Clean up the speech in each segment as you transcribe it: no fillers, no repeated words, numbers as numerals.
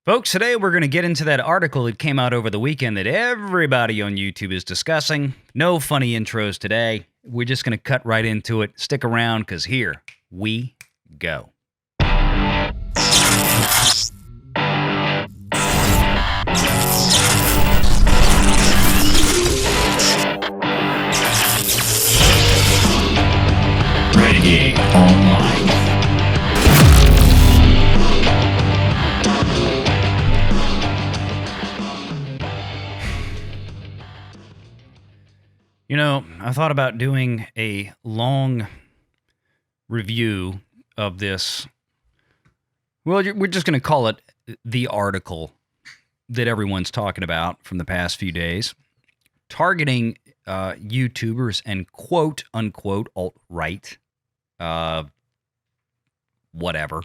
Folks, today we're going to get into that article that came out over the weekend that everybody on YouTube is discussing. No funny intros today. We're just going to cut right into it. Stick around because here we go. Renegade Online. You know, I thought about doing a long review of this. Well, we're just going to call it the article that everyone's talking about from the past few days, targeting YouTubers and quote-unquote alt-right, whatever.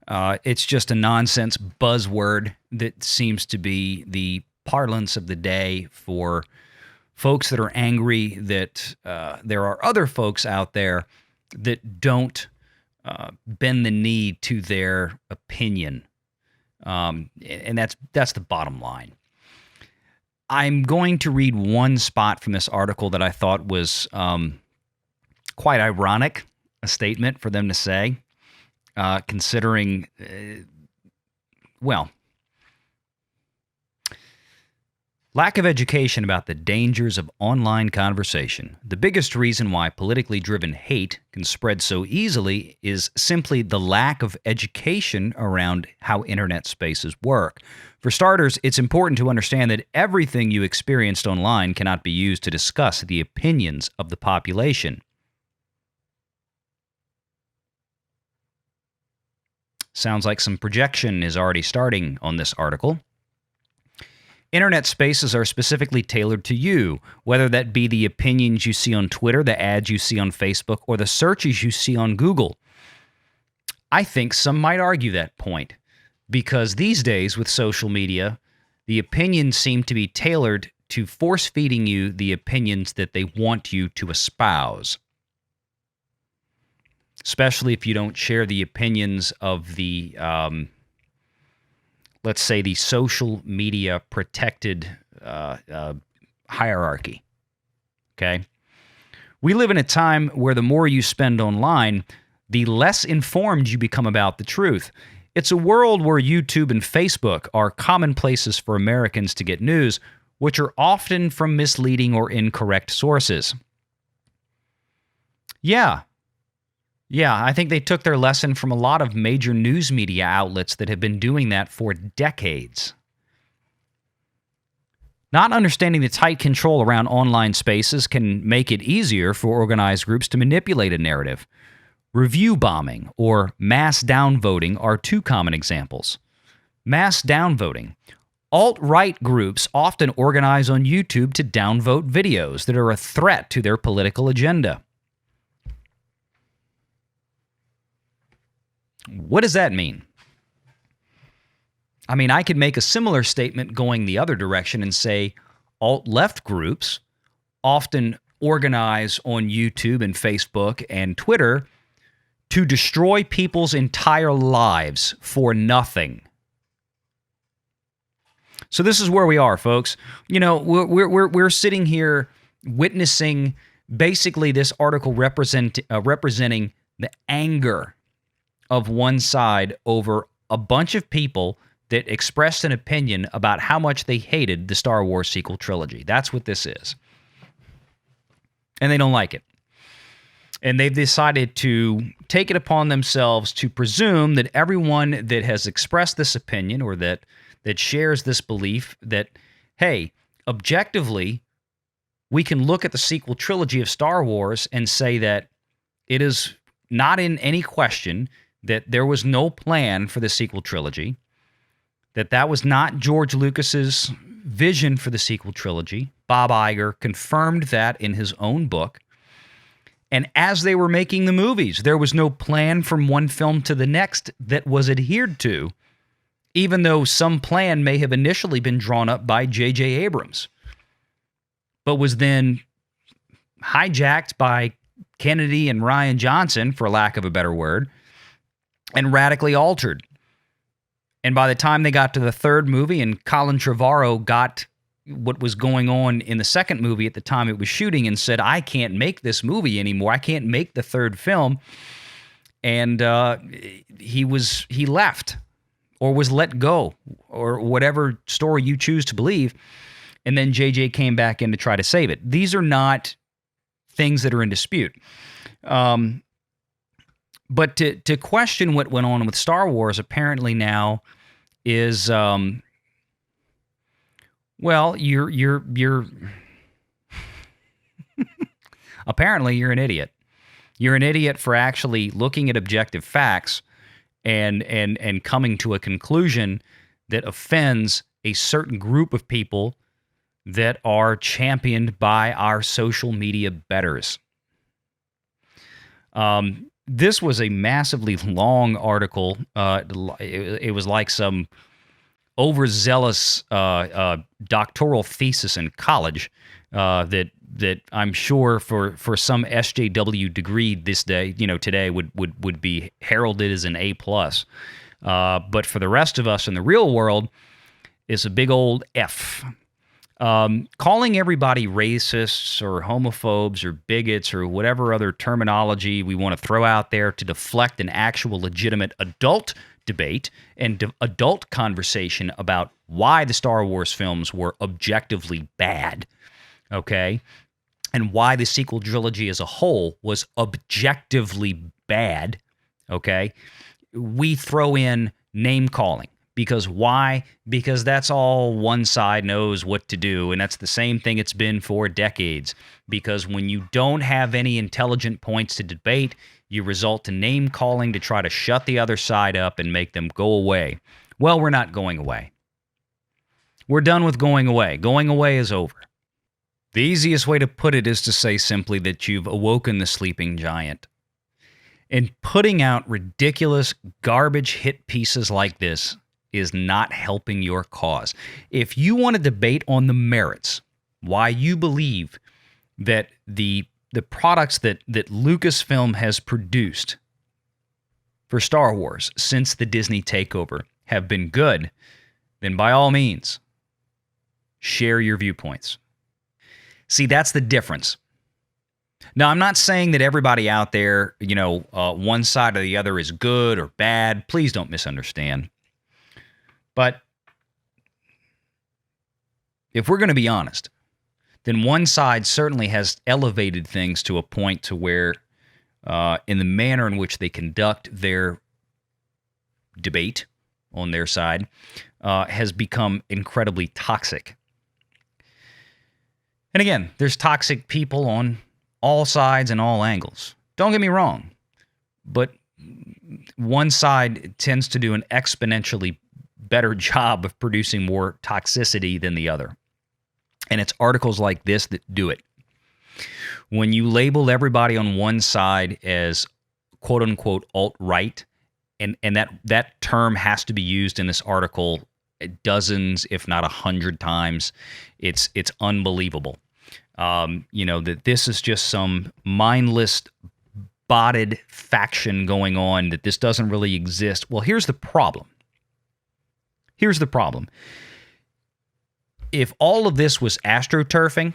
It's just a nonsense buzzword that seems to be the parlance of the day for folks that are angry that there are other folks out there that don't bend the knee to their opinion. And that's the bottom line. I'm going to read one spot from this article that I thought was quite ironic, a statement for them to say, considering, lack of education about the dangers of online conversation. The biggest reason why politically driven hate can spread so easily is simply the lack of education around how internet spaces work. For starters, it's important to understand that everything you experienced online cannot be used to discuss the opinions of the population. Sounds like some projection is already starting on this article. Internet spaces are specifically tailored to you, whether that be the opinions you see on Twitter, the ads you see on Facebook, or the searches you see on Google. I think some might argue that point, because these days with social media, the opinions seem to be tailored to force-feeding you the opinions that they want you to espouse, especially if you don't share the opinions of the let's say the social media protected hierarchy, okay? We live in a time where the more you spend online, the less informed you become about the truth. It's a world where YouTube and Facebook are common places for Americans to get news, which are often from misleading or incorrect sources. Yeah, I think they took their lesson from a lot of major news media outlets that have been doing that for decades. Not understanding the tight control around online spaces can make it easier for organized groups to manipulate a narrative. Review bombing or mass downvoting are two common examples. Mass downvoting. Alt-right groups often organize on YouTube to downvote videos that are a threat to their political agenda. What does that mean? I mean, I could make a similar statement going the other direction and say alt-left groups often organize on YouTube and Facebook and Twitter to destroy people's entire lives for nothing. So this is where we are, folks. You know, we're sitting here witnessing basically this article representing the anger of one side over a bunch of people that expressed an opinion about how much they hated the Star Wars sequel trilogy. That's what this is. And they don't like it. And they've decided to take it upon themselves to presume that everyone that has expressed this opinion or that shares this belief that, hey, objectively, we can look at the sequel trilogy of Star Wars and say that it is not in any question that there was no plan for the sequel trilogy, that was not George Lucas's vision for the sequel trilogy. Bob Iger confirmed that in his own book. And as they were making the movies, there was no plan from one film to the next that was adhered to, even though some plan may have initially been drawn up by J.J. Abrams, but was then hijacked by Kennedy and Rian Johnson, for lack of a better word, and radically altered. And by the time they got to the third movie and Colin Trevorrow got what was going on in the second movie at the time it was shooting and said, I can't make this movie anymore. I can't make the third film. And he left or was let go or whatever story you choose to believe. And then JJ came back in to try to save it. These are not things that are in dispute. But to question what went on with Star Wars apparently now is, well, you're apparently you're an idiot. You're an idiot for actually looking at objective facts and coming to a conclusion that offends a certain group of people that are championed by our social media betters. This was a massively long article. It was like some overzealous doctoral thesis in college that I'm sure for some SJW degree this day, today would be heralded as an A+. But for the rest of us in the real world, it's a big old F. Calling everybody racists or homophobes or bigots or whatever other terminology we want to throw out there to deflect an actual legitimate adult debate and adult conversation about why the Star Wars films were objectively bad, okay? And why the sequel trilogy as a whole was objectively bad, okay? We throw in name calling. Because why? Because that's all one side knows what to do, and that's the same thing it's been for decades. Because when you don't have any intelligent points to debate, you result to name calling to try to shut the other side up and make them go away. Well, we're not going away. We're done with going away. Going away is over. The easiest way to put it is to say simply that you've awoken the sleeping giant. And putting out ridiculous garbage hit pieces like this is not helping your cause. If you want to debate on the merits, why you believe that the products that Lucasfilm has produced for Star Wars since the Disney takeover have been good, then by all means, share your viewpoints. See, that's the difference. Now, I'm not saying that everybody out there, one side or the other is good or bad. Please don't misunderstand. But if we're going to be honest, then one side certainly has elevated things to a point to where, in the manner in which they conduct their debate on their side, has become incredibly toxic. And again, there's toxic people on all sides and all angles. Don't get me wrong, but one side tends to do an exponentially better job of producing more toxicity than the other. And it's articles like this that do it. When you label everybody on one side as quote-unquote alt-right, and that term has to be used in this article dozens, if not 100 times, it's unbelievable. That this is just some mindless, botted faction going on, that this doesn't really exist. Well, here's the problem. If all of this was astroturfing,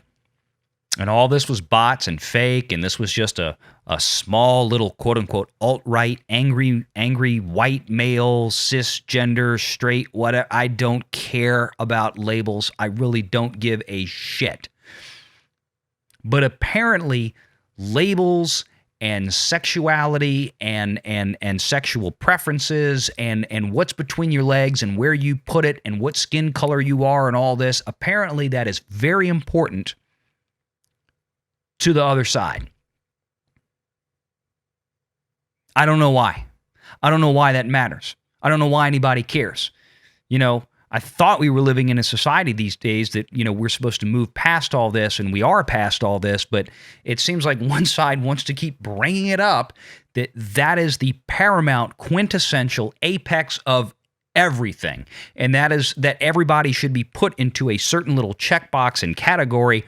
and all this was bots and fake, and this was just a small little quote-unquote alt-right, angry white male, cisgender, straight, whatever, I don't care about labels. I really don't give a shit. But apparently, labels and sexuality and sexual preferences and what's between your legs and where you put it and what skin color you are and all this, apparently that is very important to the other side. I don't know why. I don't know why that matters. I don't know why anybody cares. I thought we were living in a society these days that, we're supposed to move past all this, and we are past all this, but it seems like one side wants to keep bringing it up, that is the paramount, quintessential apex of everything, and that is that everybody should be put into a certain little checkbox and category,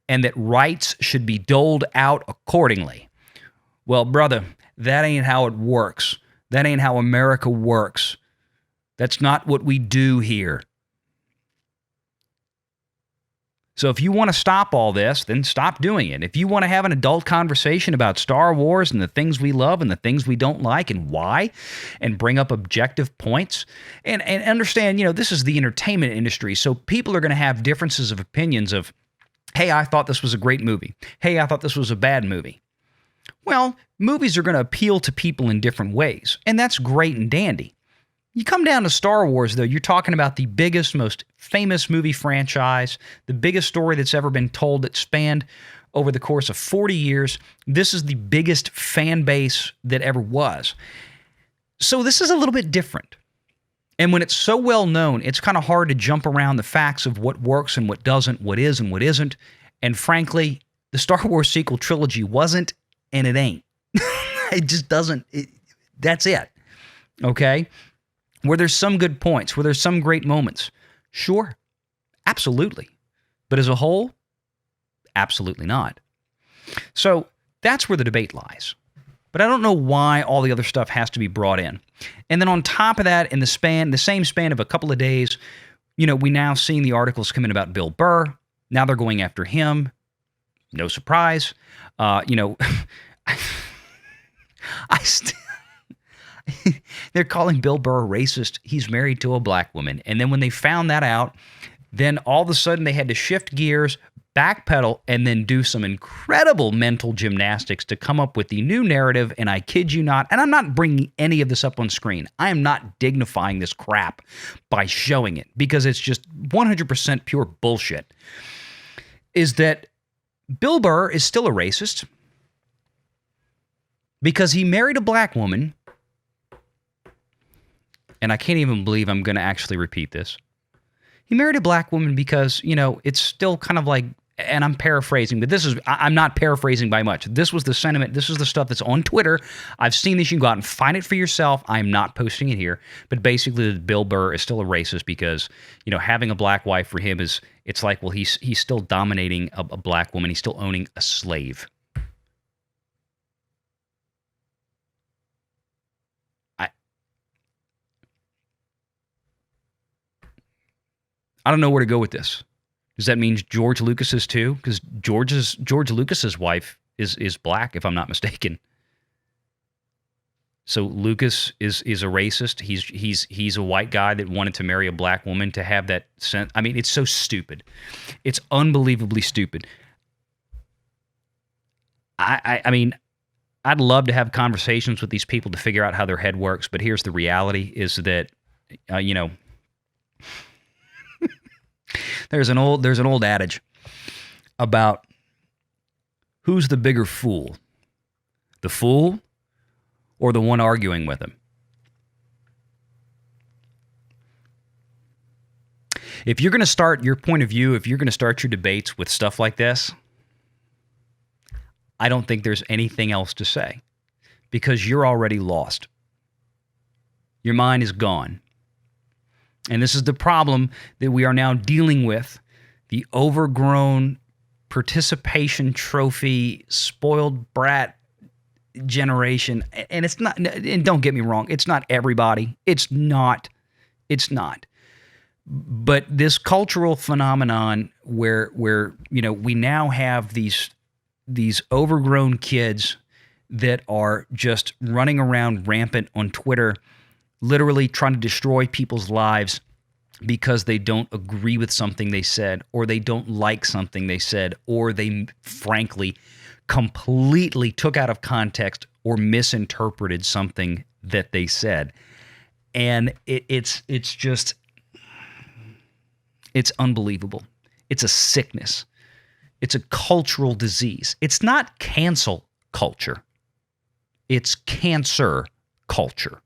and that rights should be doled out accordingly. Well, brother, that ain't how it works. That ain't how America works. That's not what we do here. So if you want to stop all this, then stop doing it. If you want to have an adult conversation about Star Wars and the things we love and the things we don't like and why, and bring up objective points, and understand, this is the entertainment industry, so people are going to have differences of opinions of, hey, I thought this was a great movie. Hey, I thought this was a bad movie. Well, movies are going to appeal to people in different ways, and that's great and dandy. You come down to Star Wars, though, you're talking about the biggest, most famous movie franchise, the biggest story that's ever been told that spanned over the course of 40 years. This is the biggest fan base that ever was. So this is a little bit different. And when it's so well known, it's kind of hard to jump around the facts of what works and what doesn't, what is and what isn't. And frankly, the Star Wars sequel trilogy wasn't, and it ain't. It just doesn't. That's it. Okay? Were there some good points? Were there some great moments? Sure. Absolutely. But as a whole, absolutely not. So that's where the debate lies. But I don't know why all the other stuff has to be brought in. And then on top of that, in the same span of a couple of days, we now seeing the articles come in about Bill Burr. Now they're going after him. No surprise. I still... They're calling Bill Burr a racist. He's married to a black woman. And then when they found that out, then all of a sudden they had to shift gears, backpedal, and then do some incredible mental gymnastics to come up with the new narrative. And I kid you not, and I'm not bringing any of this up on screen. I am not dignifying this crap by showing it because it's just 100% pure bullshit. Is that Bill Burr is still a racist because he married a black woman. And I can't even believe I'm going to actually repeat this. He married a black woman because, it's still kind of like, and I'm paraphrasing, but I'm not paraphrasing by much. This was the sentiment. This is the stuff that's on Twitter. I've seen this. You can go out and find it for yourself. I'm not posting it here. But basically, Bill Burr is still a racist because, having a black wife for him it's like, well, he's still dominating a black woman. He's still owning a slave. I don't know where to go with this. Does that mean George Lucas is too? Because George Lucas's wife is black, if I'm not mistaken. So Lucas is a racist. He's a white guy that wanted to marry a black woman to have that sense. I mean, it's so stupid. It's unbelievably stupid. I mean, I'd love to have conversations with these people to figure out how their head works, but here's the reality: is that There's an old adage about who's the bigger fool, the fool or the one arguing with him. If you're going to start your point of view, if you're going to start your debates with stuff like this, I don't think there's anything else to say because you're already lost. Your mind is gone. And this is the problem that we are now dealing with, the overgrown participation trophy, spoiled brat generation. And it's not, and don't get me wrong, it's not everybody. It's not. But this cultural phenomenon where we now have these overgrown kids that are just running around rampant on Twitter, literally trying to destroy people's lives because they don't agree with something they said, or they don't like something they said, or they frankly completely took out of context or misinterpreted something that they said. And it's unbelievable. It's a sickness. It's a cultural disease. It's not cancel culture. It's cancer culture.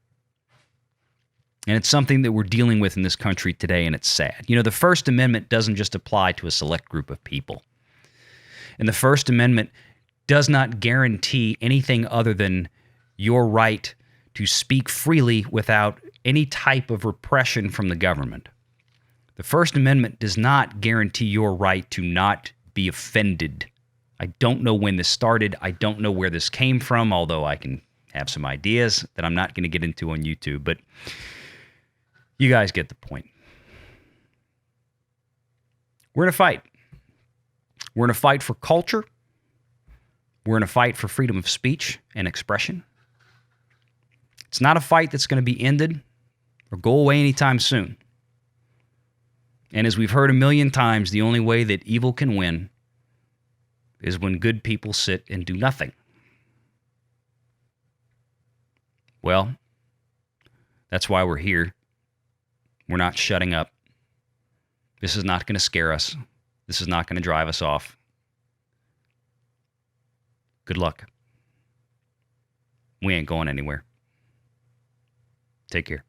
And it's something that we're dealing with in this country today, and it's sad. The First Amendment doesn't just apply to a select group of people. And the First Amendment does not guarantee anything other than your right to speak freely without any type of repression from the government. The First Amendment does not guarantee your right to not be offended. I don't know when this started. I don't know where this came from, although I can have some ideas that I'm not going to get into on YouTube. But You guys get the point. We're in a fight. We're in a fight for culture. We're in a fight for freedom of speech and expression. It's not a fight that's going to be ended or go away anytime soon. And as we've heard a million times, the only way that evil can win is when good people sit and do nothing. Well, that's why we're here. We're not shutting up. This is not going to scare us. This is not going to drive us off. Good luck. We ain't going anywhere. Take care.